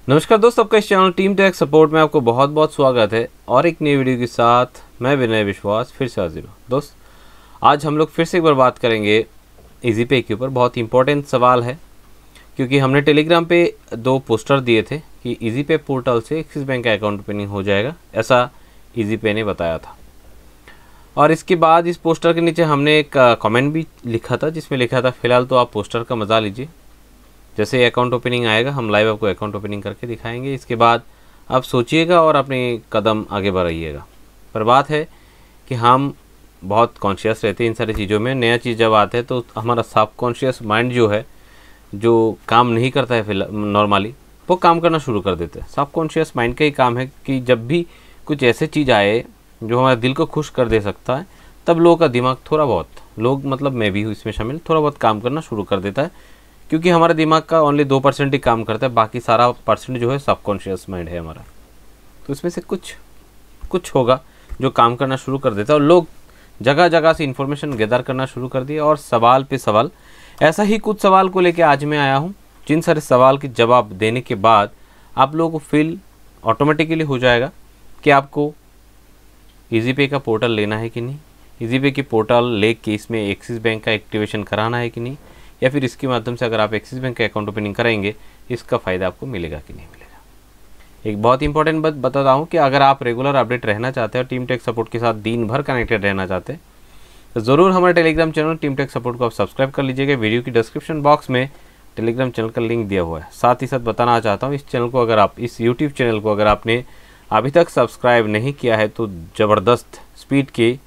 नमस्कार दोस्तों, आपका इस चैनल टीम टेक सपोर्ट में आपको बहुत बहुत स्वागत है और एक नई वीडियो के साथ मैं विनय विश्वास फिर से हाजिर हूँ। दोस्त, आज हम लोग फिर से एक बार बात करेंगे ईजीपे के ऊपर। बहुत इंपॉर्टेंट सवाल है क्योंकि हमने टेलीग्राम पे 2 पोस्टर दिए थे कि ईजीपे पोर्टल से एक्सिस बैंक का अकाउंट ओपनिंग हो जाएगा, ऐसा ईजीपे ने बताया था। और इसके बाद इस पोस्टर के नीचे हमने एक कमेंट भी लिखा था जिसमें लिखा था फ़िलहाल तो आप पोस्टर का मज़ा लीजिए, जैसे अकाउंट ओपनिंग आएगा हम लाइव आपको अकाउंट ओपनिंग करके दिखाएंगे। इसके बाद आप सोचिएगा और अपने कदम आगे बढ़ाइएगा। पर बात है कि हम बहुत कॉन्शियस रहते हैं इन सारी चीज़ों में। नया चीज़ जब आते हैं तो हमारा सबकॉन्शियस माइंड जो है, जो काम नहीं करता है फिलहाल नॉर्मली, वो काम करना शुरू कर देते हैं। सबकॉन्शियस माइंड का ही काम है कि जब भी कुछ ऐसे चीज़ आए जो हमारे दिल को खुश कर दे सकता है, तब लोगों का दिमाग थोड़ा बहुत, लोग मतलब मैं भी हूँ इसमें शामिल, थोड़ा बहुत काम करना शुरू कर देता है। क्योंकि हमारे दिमाग का ओनली 2% ही काम करता है, बाकी सारा परसेंट जो है सबकॉन्शियस माइंड है हमारा। तो इसमें से कुछ होगा जो काम करना शुरू कर देता है और लोग जगह जगह से इन्फॉर्मेशन गैदर करना शुरू कर दिया और सवाल पे सवाल। ऐसा ही कुछ सवाल को लेकर आज मैं आया हूँ, जिन सारे सवाल के जवाब देने के बाद आप लोगों को फील ऑटोमेटिकली हो जाएगा कि आपको ईजीपे का पोर्टल लेना है कि नहीं, ईजीपे की पोर्टल लेके इसमें एक्सिस बैंक का एक्टिवेशन कराना है कि नहीं, या फिर इसके माध्यम से अगर आप एक्सिस बैंक का अकाउंट ओपनिंग करेंगे इसका फ़ायदा आपको मिलेगा कि नहीं मिलेगा। एक बहुत इंपॉर्टेंट बात बताता हूँ कि अगर आप रेगुलर अपडेट रहना चाहते हैं और टीम टेक सपोर्ट के साथ दिन भर कनेक्टेड रहना चाहते हैं तो ज़रूर हमारे Telegram channel team tech support को आप सब्सक्राइब कर लीजिएगा। वीडियो की डिस्क्रिप्शन बॉक्स में टेलीग्राम चैनल का लिंक दिया हुआ है। साथ ही साथ बताना चाहता हूँ, इस चैनल को अगर आप, इस यूट्यूब चैनल को अगर आपने अभी तक सब्सक्राइब नहीं किया है तो ज़बरदस्त स्पीड की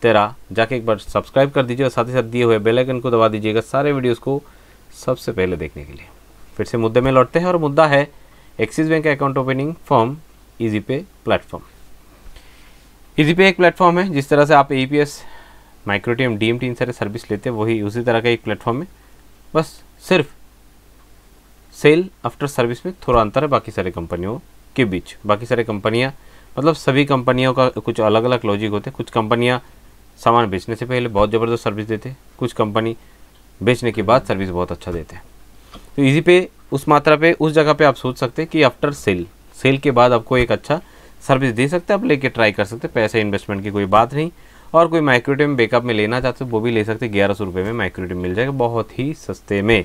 तरह जाके एक बार सब्सक्राइब कर दीजिए और साथ ही साथ दिए हुए बेल आइकन को दबा दीजिएगा सारे वीडियोस को सबसे पहले देखने के लिए। फिर से मुद्दे में लौटते हैं और मुद्दा है Axis bank account opening form EasyPay platform. EasyPay एक प्लेटफॉर्म है, जिस तरह से आप एईपीएस, माइक्रोटीएम, डीएमटी इन सारे सर्विस लेते हैं वही उसी तरह का एक प्लेटफॉर्म है। बस सिर्फ सेल आफ्टर सर्विस में थोड़ा अंतर है बाकी सारे कंपनियों के बीच। बाकी सारे कंपनियाँ मतलब सभी कंपनियों का कुछ अलग अलग लॉजिक होते हैं। कुछ कंपनियाँ सामान बेचने से पहले बहुत ज़बरदस्त सर्विस देते हैं, कुछ कंपनी बेचने के बाद सर्विस बहुत अच्छा देते हैं। तो ईजीपे उस मात्रा पे, उस जगह पे आप सोच सकते हैं कि आफ्टर सेल के बाद आपको एक अच्छा सर्विस दे सकते हैं, आप लेके ट्राई कर सकते हैं। पैसे इन्वेस्टमेंट की कोई बात नहीं। और कोई माइक्रोटीएम बैकअप में लेना चाहते हैं वो भी ले सकते हैं। 1100 रुपये में माइक्रोटीएम मिल जाएगा, बहुत ही सस्ते में।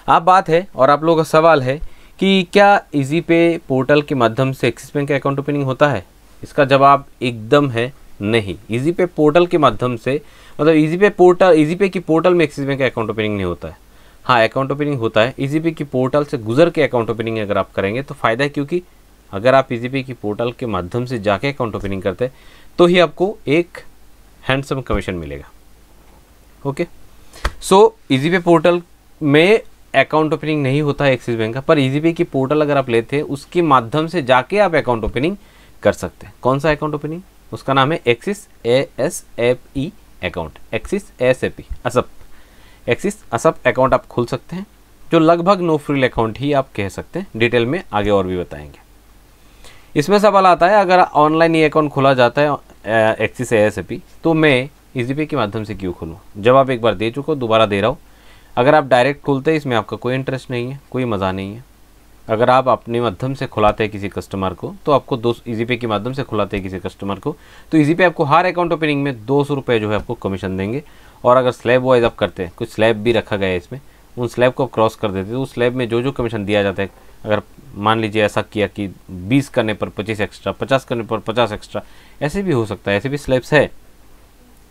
आप बात है और आप लोगों का सवाल है कि क्या ईजीपे पोर्टल के माध्यम से एक्सिस बैंक का अकाउंट ओपनिंग होता है? इसका जवाब एकदम है नहीं। ईजीपे पोर्टल के माध्यम से, मतलब ईजीपे की पोर्टल में एक्सिस बैंक का अकाउंट ओपनिंग नहीं होता है। हाँ, अकाउंट ओपनिंग होता है ईजीपे की पोर्टल से गुजर के अकाउंट ओपनिंग अगर आप करेंगे तो फ़ायदा है, क्योंकि अगर आप ईजीपे की पोर्टल के माध्यम से जाके अकाउंट ओपनिंग करते हैं तो ही आपको एक हैंडसम कमीशन मिलेगा। ओके, सो ईजीपे पोर्टल में अकाउंट ओपनिंग नहीं होता है एक्सिस बैंक का, पर ईजीपे की पोर्टल अगर आप लेते हैं उसके माध्यम से जाके आप अकाउंट ओपनिंग कर सकते हैं। कौन सा अकाउंट ओपनिंग? उसका नाम है Axis ASAP account, Axis ASAP ASAP, Axis ASAP account आप खोल सकते हैं, जो लगभग नो फ्रिल अकाउंट ही आप कह सकते हैं। डिटेल में आगे और भी बताएंगे। इसमें सवाल आता है, अगर ऑनलाइन ये अकाउंट खोला जाता है एक्सिस ASAP तो मैं ईजीपे के माध्यम से क्यों खोलूँ? जवाब एक बार दे चुका हूँ, दोबारा दे रहा हूँ। अगर आप डायरेक्ट खोलते हैं इसमें आपका कोई इंटरेस्ट नहीं है, कोई मज़ा नहीं है। अगर आप अपने माध्यम से खुलाते हैं किसी कस्टमर को तो आपको ईजीपे के माध्यम से खुलाते हैं किसी कस्टमर को तो ईजीपे आपको हर अकाउंट ओपनिंग में 200 रुपये जो है आपको कमीशन देंगे। और अगर स्लैब वाइज आप करते हैं, कुछ स्लैब भी रखा गया है इसमें, उन स्लैब को क्रॉस कर देते हैं तो उस स्लैब में जो कमीशन दिया जाता है, अगर मान लीजिए ऐसा किया कि 20 करने पर 25 एक्स्ट्रा, 50 करने पर 50 एक्स्ट्रा, ऐसे भी हो सकता है, ऐसे भी स्लैब्स है।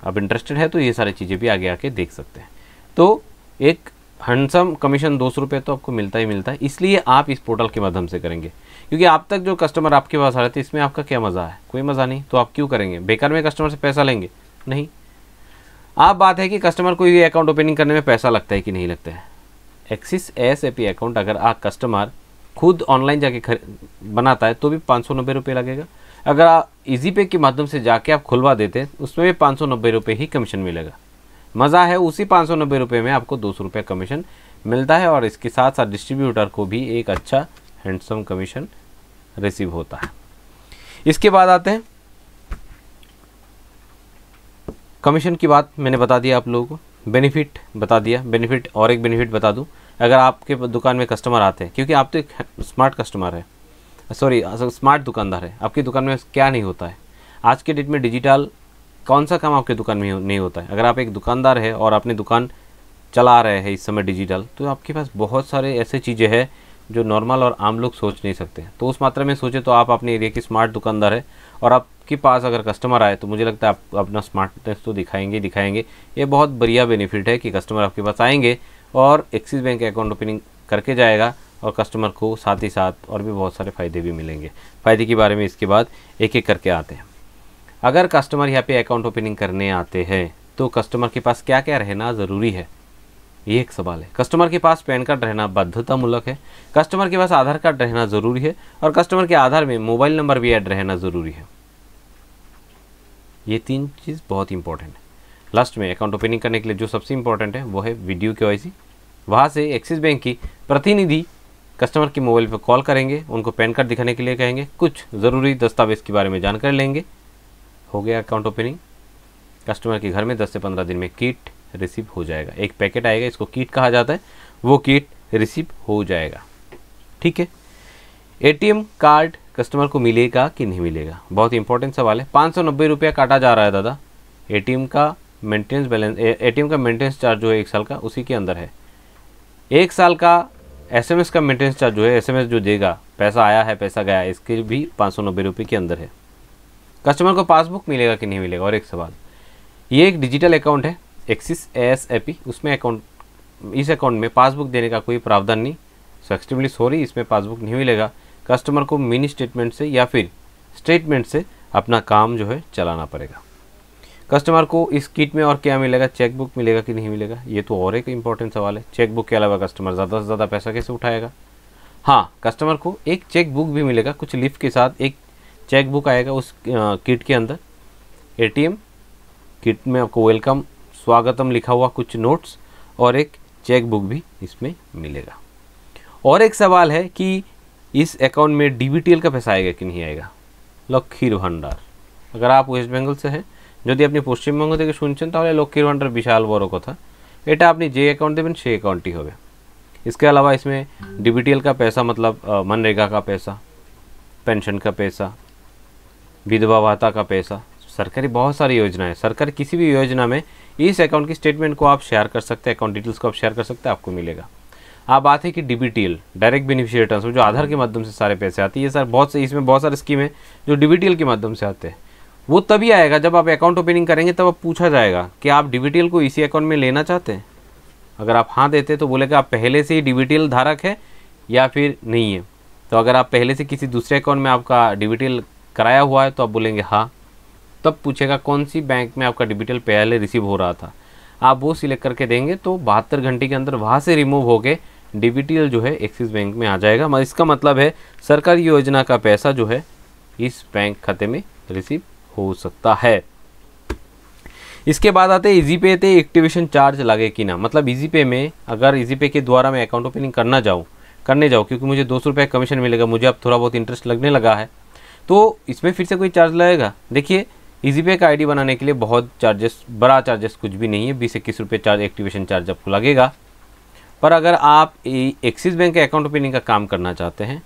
आप इंटरेस्टेड है तो ये सारी चीज़ें भी आगे आके देख सकते हैं। तो एक हैंडसम कमीशन 200 रुपये तो आपको मिलता ही मिलता है, इसलिए आप इस पोर्टल के माध्यम से करेंगे। क्योंकि आप तक जो कस्टमर आपके पास आ रहे थे इसमें आपका क्या मज़ा है? कोई मज़ा नहीं। तो आप क्यों करेंगे? बेकार में कस्टमर से पैसा लेंगे? नहीं। आप बात है कि कस्टमर को ये अकाउंट ओपनिंग करने में पैसा लगता है कि नहीं लगता है। एक्सिस ASAP अकाउंट अगर आप कस्टमर खुद ऑनलाइन जाके बनाता है तो भी 590 रुपये लगेगा। अगर आप ईजीपे के माध्यम से जाके आप खुलवा देते हैं उसमें भी 590 रुपये ही कमीशन मिलेगा। मज़ा है उसी 590 रुपये में आपको 200 रुपये कमीशन मिलता है और इसके साथ साथ डिस्ट्रीब्यूटर को भी एक अच्छा हैंडसम कमीशन रिसीव होता है। इसके बाद आते हैं कमीशन की बात। मैंने बता दिया आप लोगों को, बेनिफिट बता दिया। बेनिफिट और एक बेनिफिट बता दूं, अगर आपके दुकान में कस्टमर आते हैं, क्योंकि आप तो एक स्मार्ट कस्टमर है, सॉरी स्मार्ट दुकानदार है, आपकी दुकान में क्या नहीं होता है आज के डेट में डिजिटल, कौन सा काम आपके दुकान में नहीं होता है। अगर आप एक दुकानदार है और अपनी दुकान चला रहे हैं इस समय डिजिटल, तो आपके पास बहुत सारे ऐसे चीज़ें हैं जो नॉर्मल और आम लोग सोच नहीं सकते। तो उस मात्रा में सोचे तो आप अपने एरिया की स्मार्ट दुकानदार है, और आपके पास अगर कस्टमर आए तो मुझे लगता है आप अपना स्मार्टनेस तो दिखाएंगे। ये बहुत बढ़िया बेनिफिट है कि कस्टमर आपके पास आएंगे और एक्सिस बैंक अकाउंट ओपनिंग करके जाएगा, और कस्टमर को साथ ही साथ और भी बहुत सारे फ़ायदे भी मिलेंगे। फ़ायदे के बारे में इसके बाद एक एक करके आते हैं। अगर कस्टमर यहाँ पे अकाउंट ओपनिंग करने आते हैं तो कस्टमर के पास क्या क्या रहना ज़रूरी है, ये एक सवाल है। कस्टमर के पास पैन कार्ड रहना बाध्यतामूलक है, कस्टमर के पास आधार कार्ड रहना ज़रूरी है, और कस्टमर के आधार में मोबाइल नंबर भी ऐड रहना ज़रूरी है। ये 3 चीज़ बहुत इंपॉर्टेंट है। लास्ट में अकाउंट ओपनिंग करने के लिए जो सबसे इंपॉर्टेंट है वो है वीडियो KYC। वहाँ से एक्सिस बैंक की प्रतिनिधि कस्टमर के मोबाइल पर कॉल करेंगे, उनको पैन कार्ड दिखाने के लिए कहेंगे, कुछ ज़रूरी दस्तावेज़ के बारे में जानकारी लेंगे, हो गया अकाउंट ओपनिंग। कस्टमर के घर में 10 से 15 दिन में किट रिसीव हो जाएगा। एक पैकेट आएगा, इसको किट कहा जाता है, वो किट रिसीव हो जाएगा। ठीक है, ATM कार्ड कस्टमर को मिलेगा कि नहीं मिलेगा, बहुत इंपॉर्टेंट सवाल है। 590 रुपया काटा जा रहा है दादा, ATM का मेंटेनेंस बैलेंस, ATM का मेंटेनेंस चार्ज जो है 1 साल का, उसी के अंदर है। 1 साल का SMS का मेंटेनेंस चार्ज जो है, SMS जो देगा, पैसा आया है पैसा गया, इसके भी 590 रुपये के अंदर है। कस्टमर को पासबुक मिलेगा कि नहीं मिलेगा, और एक सवाल, ये एक डिजिटल अकाउंट है एक्सिस ASAP, उसमें इस अकाउंट में पासबुक देने का कोई प्रावधान नहीं। सो एक्सट्रीमली सॉरी, इसमें पासबुक नहीं मिलेगा। कस्टमर को मिनी स्टेटमेंट से या फिर स्टेटमेंट से अपना काम जो है चलाना पड़ेगा। कस्टमर को इस किट में और क्या मिलेगा, चेकबुक मिलेगा कि नहीं मिलेगा, ये तो और एक इम्पॉर्टेंट सवाल है। चेकबुक के अलावा कस्टमर ज़्यादा से ज़्यादा पैसा कैसे उठाएगा। हाँ, कस्टमर को एक चेकबुक भी मिलेगा, कुछ लिफ्ट के साथ एक चेकबुक आएगा उस किट के अंदर। ATM किट में आपको वेलकम स्वागतम लिखा हुआ कुछ नोट्स और एक चेकबुक भी इसमें मिलेगा। और एक सवाल है कि इस अकाउंट में DBTL का पैसा आएगा कि नहीं आएगा। লক্ষ্মীর ভান্ডার, अगर आप वेस्ट बेंगल से हैं, যদি আপনি পশ্চিমবঙ্গ থেকে শুনছেন তাহলে লক্ষ্মীর ভান্ডার বিশাল বড় কথা, এটা আপনি যে অ্যাকাউন্ট দেবেন সেই অ্যাকাউंटই হবে। इसके अलावा इसमें DBTL का पैसा मतलब मनरेगा का पैसा, पेंशन का पैसा, विधवा भत्ता का पैसा, सरकारी बहुत सारी योजना है। सरकारी किसी भी योजना में इस अकाउंट की स्टेटमेंट को आप शेयर कर सकते हैं, अकाउंट डिटेल्स को आप शेयर कर सकते हैं, आपको मिलेगा। अब बात है कि DBTL डायरेक्ट बेनिफिशियरी ट्रांसफर, जो आधार के माध्यम से सारे पैसे आती है सर, बहुत से इसमें बहुत सारे स्कीम है जो DBTL के माध्यम से आते हैं। वो तभी आएगा जब आप अकाउंट ओपनिंग करेंगे, तब आप पूछा जाएगा कि आप DBTL को इसी अकाउंट में लेना चाहते हैं। अगर आप हाँ देते तो बोलेगा आप पहले से ही DBTL धारक है या फिर नहीं है। तो अगर आप पहले से किसी दूसरे अकाउंट में आपका DBTL कराया हुआ है तो आप बोलेंगे हाँ, तब पूछेगा कौन सी बैंक में आपका DBTL पहले रिसीव हो रहा था, आप वो सिलेक्ट करके देंगे तो 72 घंटे के अंदर वहाँ से रिमूव होके DBTL जो है एक्सिस बैंक में आ जाएगा। इसका मतलब है सरकारी योजना का पैसा जो है इस बैंक खाते में रिसीव हो सकता है। इसके बाद आते हैं ईजी पे ते एक्टिवेशन चार्ज लगे कि ना, मतलब ईजी पे में अगर ईजी पे के द्वारा मैं अकाउंट ओपनिंग करने जाऊँ क्योंकि मुझे 200 रुपये कमीशन मिलेगा, मुझे अब थोड़ा बहुत इंटरेस्ट लगने लगा है, तो इसमें फिर से कोई चार्ज लगेगा। देखिए ईजी पे का ID बनाने के लिए बहुत चार्जेस, बड़ा चार्जेस कुछ भी नहीं है, 20-21 रुपये चार्ज एक्टिवेशन चार्ज आपको लगेगा। पर अगर आप एक्सिस बैंक के अकाउंट ओपनिंग का काम करना चाहते हैं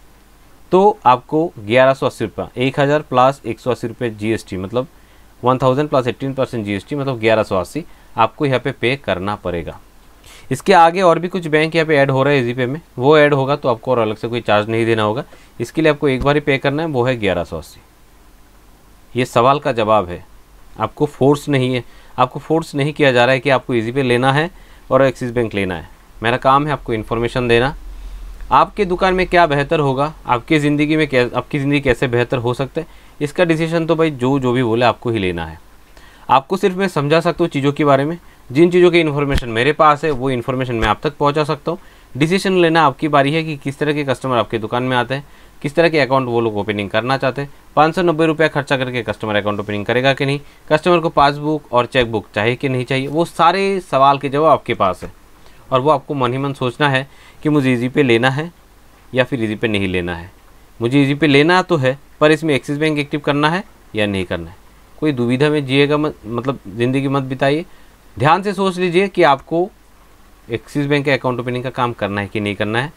तो आपको 1180 रुपये, 1000 प्लस 180 रुपये GST, मतलब 1000 प्लस 18% GST, मतलब 1180 आपको यहाँ पे करना पड़ेगा। इसके आगे और भी कुछ बैंक यहाँ पे ऐड हो रहा है ईजी पे में, वो ऐड होगा तो आपको और अलग से कोई चार्ज नहीं देना होगा। इसके लिए आपको एक बार ही पे करना है, वो है 1180। ये सवाल का जवाब है, आपको फोर्स नहीं है, आपको फोर्स नहीं किया जा रहा है कि आपको ईजी पे लेना है और एक्सिस बैंक लेना है। मेरा काम है आपको इन्फॉर्मेशन देना, आपके दुकान में क्या बेहतर होगा, आपकी ज़िंदगी में आपकी ज़िंदगी कैसे बेहतर हो सकता है, इसका डिसीजन तो भाई जो भी बोले आपको ही लेना है। आपको सिर्फ मैं समझा सकता हूँ चीज़ों के बारे में, जिन चीज़ों की इन्फॉर्मेशन मेरे पास है वो इन्फॉर्मेशन मैं आप तक पहुँचा सकता हूँ। डिसीजन लेना आपकी बारी है कि किस तरह के कस्टमर आपके दुकान में आते हैं, किस तरह के अकाउंट वो लोग ओपनिंग करना चाहते हैं। 590 रुपये खर्चा करके कस्टमर अकाउंट ओपनिंग करेगा कि नहीं, कस्टमर को पासबुक और चेकबुक चाहिए कि नहीं चाहिए, वो सारे सवाल के जवाब आपके पास है। और वो आपको मन ही मन सोचना है कि मुझे ईजी पे लेना है या फिर ईजी पे नहीं लेना है। मुझे ईजी पे लेना तो है, पर इसमें एक्सिस बैंक एक्टिव करना है या नहीं करना है। कोई दुविधा में जिएगा मत, मतलब ज़िंदगी मत बिताइए। ध्यान से सोच लीजिए कि आपको एक्सिस बैंक के अकाउंट ओपनिंग का काम करना है कि नहीं करना है,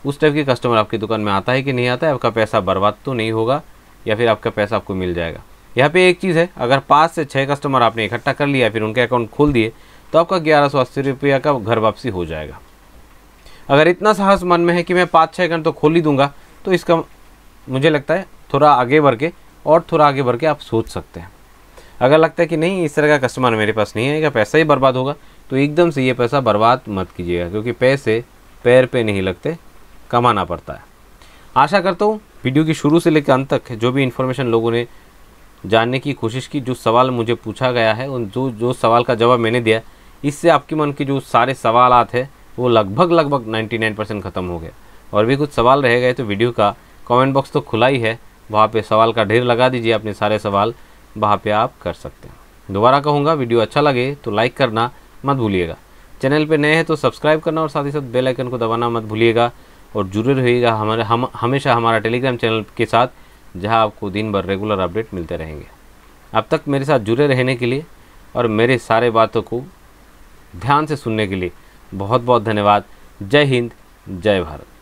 उस टाइप के कस्टमर आपकी दुकान में आता है कि नहीं आता है, आपका पैसा बर्बाद तो नहीं होगा या फिर आपका पैसा आपको मिल जाएगा। यहाँ पे एक चीज़ है, अगर 5 से 6 कस्टमर आपने इकट्ठा कर लिया फिर उनके अकाउंट खोल दिए तो आपका 1180 रुपया का घर वापसी हो जाएगा। अगर इतना साहस मन में है कि मैं 5-6 अकाउंट तो खोल ही दूंगा, तो इसका मुझे लगता है थोड़ा आगे बढ़ के आप सोच सकते हैं। अगर लगता है कि नहीं इस तरह का कस्टमर मेरे पास नहीं आएगा, पैसा ही बर्बाद होगा, तो एकदम से ये पैसा बर्बाद मत कीजिएगा, क्योंकि पैसे पैर पे नहीं लगते, कमाना पड़ता है। आशा करता हूँ वीडियो की शुरू से लेकर अंत तक जो भी इन्फॉर्मेशन लोगों ने जानने की कोशिश की, जो सवाल मुझे पूछा गया है, उन जो सवाल का जवाब मैंने दिया, इससे आपके मन के जो सारे सवालात है वो लगभग 99% ख़त्म हो गया। और भी कुछ सवाल रह गए तो वीडियो का कमेंट बॉक्स तो खुला ही है, वहाँ पे सवाल का ढेर लगा दीजिए, अपने सारे सवाल वहाँ पे आप कर सकते हैं। दोबारा कहूँगा, वीडियो अच्छा लगे तो लाइक करना मत भूलिएगा, चैनल पे नए हैं तो सब्सक्राइब करना और साथ ही साथ बेल आइकन को दबाना मत भूलिएगा, और जुड़े रहिएगा हमेशा हमारा टेलीग्राम चैनल के साथ, जहां आपको दिन भर रेगुलर अपडेट मिलते रहेंगे। अब तक मेरे साथ जुड़े रहने के लिए और मेरे सारे बातों को ध्यान से सुनने के लिए बहुत बहुत धन्यवाद। जय हिंद, जय भारत।